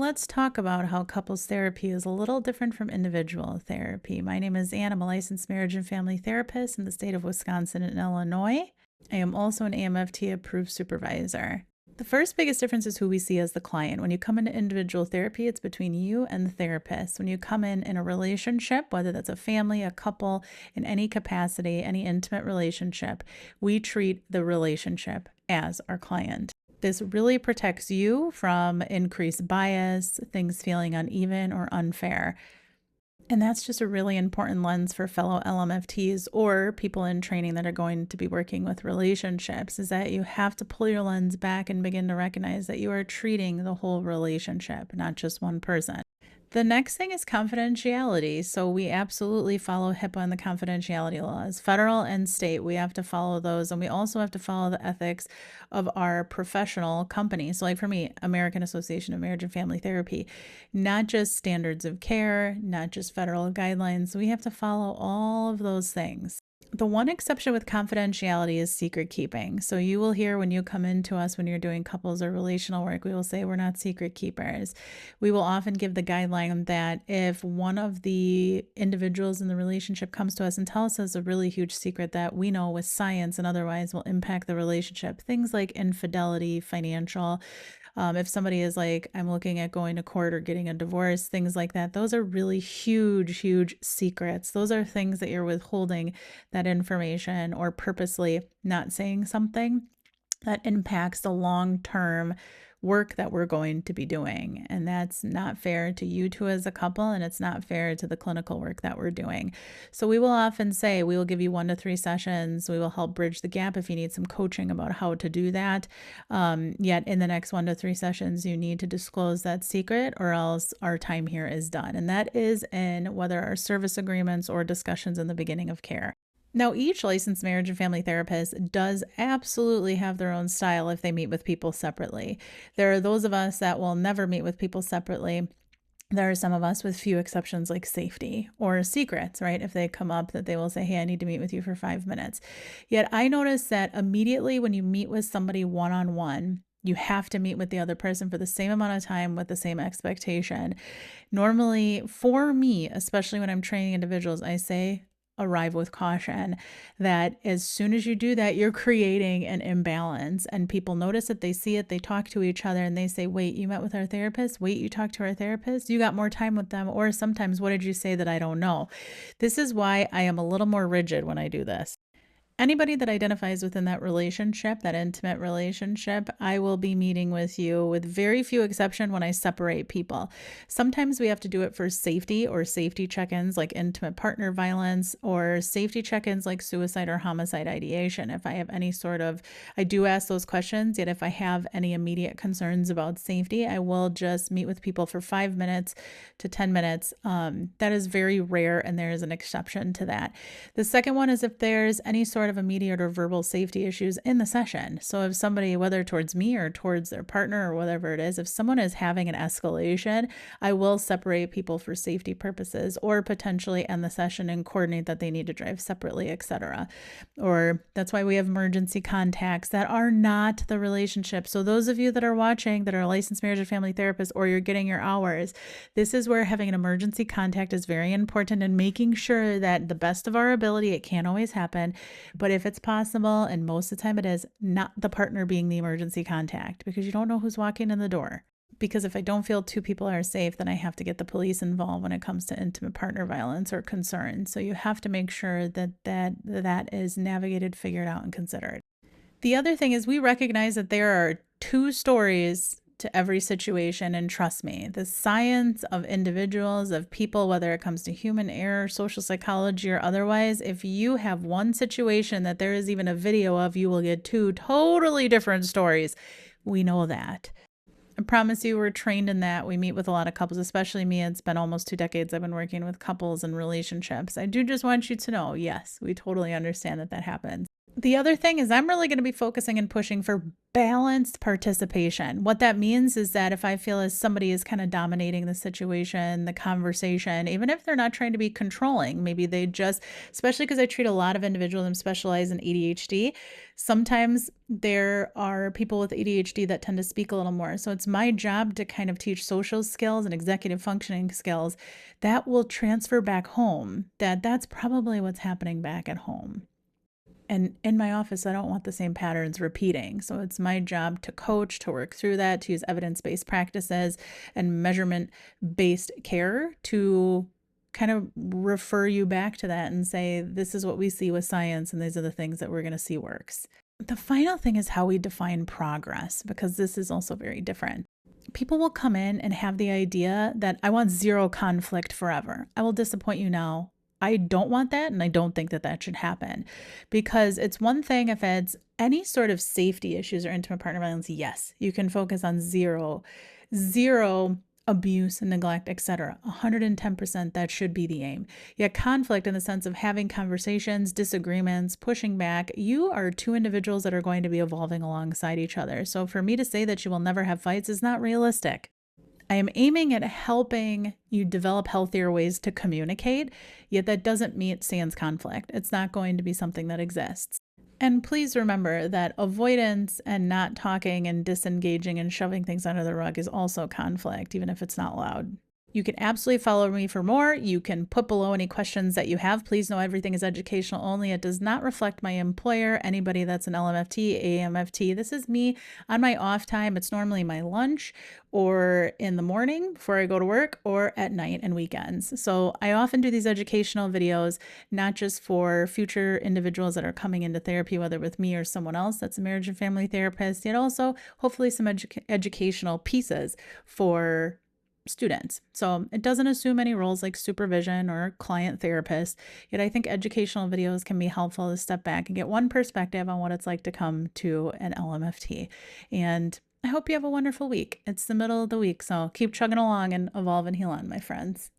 Let's talk about how couples therapy is a little different from individual therapy. My name is Ann. I'm a licensed marriage and family therapist in the state of Wisconsin and Illinois. I am also an LMFT approved supervisor. The first biggest difference is who we see as the client. When you come into individual therapy, it's between you and the therapist. When you come in a relationship, whether that's a family, a couple, in any capacity, any intimate relationship, we treat the relationship as our client. This really protects you from increased bias, things feeling uneven or unfair. And that's just a really important lens for fellow LMFTs or people in training that are going to be working with relationships, is that you have to pull your lens back and begin to recognize that you are treating the whole relationship, not just one person. The next thing is confidentiality. So we absolutely follow HIPAA and the confidentiality laws, federal and state. We have to follow those. And we also have to follow the ethics of our professional company. So like for me, American Association of Marriage and Family Therapy, not just standards of care, not just federal guidelines. We have to follow all of those things. The one exception with confidentiality is secret keeping. So you will hear when you come into us, when you're doing couples or relational work, we will say we're not secret keepers. We will often give the guideline that if one of the individuals in the relationship comes to us and tells us a really huge secret that we know with science and otherwise will impact the relationship, things like infidelity, financial, if somebody is like, I'm looking at going to court or getting a divorce, things like that, those are really huge, huge secrets. Those are things that you're withholding that information or purposely not saying something that impacts the long-term work that we're going to be doing. And that's not fair to you two as a couple, and it's not fair to the clinical work that we're doing. So we will often say, we will give you 1 to 3 sessions. We will help bridge the gap if you need some coaching about how to do that. Yet in the next 1 to 3 sessions, you need to disclose that secret or else our time here is done. And that is in whether our service agreements or discussions in the beginning of care. Now, each licensed marriage and family therapist does absolutely have their own style if they meet with people separately. There are those of us that will never meet with people separately. There are some of us with few exceptions like safety or secrets, right? If they come up that they will say, hey, I need to meet with you for 5 minutes. Yet I notice that immediately when you meet with somebody one-on-one, you have to meet with the other person for the same amount of time with the same expectation. Normally, for me, especially when I'm training individuals, I say, arrive with caution, that as soon as you do that, you're creating an imbalance and people notice it, they see it, they talk to each other and they say, wait, you met with our therapist? Wait, you talked to our therapist? You got more time with them? Or sometimes, what did you say that I don't know? This is why I am a little more rigid when I do this. Anybody that identifies within that relationship, that intimate relationship, I will be meeting with you with very few exception when I separate people. Sometimes we have to do it for safety or safety check-ins like intimate partner violence or safety check-ins like suicide or homicide ideation. If I have any sort of, I do ask those questions, yet if I have any immediate concerns about safety, I will just meet with people for 5 minutes to 10 minutes. That is very rare and there is an exception to that. The second one is if there's any sort of immediate or verbal safety issues in the session. So if somebody, whether towards me or towards their partner or whatever it is, if someone is having an escalation, I will separate people for safety purposes or potentially end the session and coordinate that they need to drive separately, etc. Or that's why we have emergency contacts that are not the relationship. So those of you that are watching that are licensed marriage and family therapists or you're getting your hours, this is where having an emergency contact is very important and making sure that the best of our ability, it can't always happen, but if it's possible, and most of the time it is, not the partner being the emergency contact, because you don't know who's walking in the door. Because if I don't feel 2 people are safe, then I have to get the police involved when it comes to intimate partner violence or concern. So you have to make sure that is navigated, figured out, and considered. The other thing is we recognize that there are 2 stories to every situation. And trust me, the science of individuals, of people, whether it comes to human error, social psychology, or otherwise, if you have one situation that there is even a video of, you will get 2 totally different stories. We know that. I promise you, we're trained in that. We meet with a lot of couples, especially me. It's been almost 2 decades I've been working with couples and relationships. I do just want you to know, yes, we totally understand that happens. The other thing is I'm really going to be focusing and pushing for balanced participation. What that means is that if I feel as somebody is kind of dominating the situation, the conversation, even if they're not trying to be controlling, maybe they just, especially because I treat a lot of individuals and specialize in ADHD, sometimes there are people with ADHD that tend to speak a little more. So it's my job to kind of teach social skills and executive functioning skills that will transfer back home. That's probably what's happening back at home. And in my office, I don't want the same patterns repeating. So it's my job to coach, to work through that, to use evidence based practices and measurement based care to kind of refer you back to that and say, this is what we see with science, and these are the things that we're going to see works. The final thing is how we define progress, because this is also very different. People will come in and have the idea that I want zero conflict forever. I will disappoint you now. I don't want that, and I don't think that that should happen, because it's one thing if it's any sort of safety issues or intimate partner violence. Yes, you can focus on zero abuse and neglect, etc. 110%, that should be the aim. Yet conflict, in the sense of having conversations, disagreements, pushing back, you are two individuals that are going to be evolving alongside each other. So for me to say that you will never have fights is not realistic. I am aiming at helping you develop healthier ways to communicate, yet that doesn't mean sans conflict. It's not going to be something that exists. And please remember that avoidance and not talking and disengaging and shoving things under the rug is also conflict, even if it's not loud. You can absolutely follow me for more. You can put below any questions that you have. Please know everything is educational only. It does not reflect my employer, anybody that's an LMFT, AMFT. This is me on my off time. It's normally my lunch or in the morning before I go to work, or at night and weekends. So I often do these educational videos, not just for future individuals that are coming into therapy, whether with me or someone else that's a marriage and family therapist, yet also hopefully some educational pieces for students. So it doesn't assume any roles like supervision or client therapist. Yet I think educational videos can be helpful to step back and get one perspective on what it's like to come to an LMFT. And I hope you have a wonderful week. It's the middle of the week, so keep chugging along and evolve and heal on, my friends.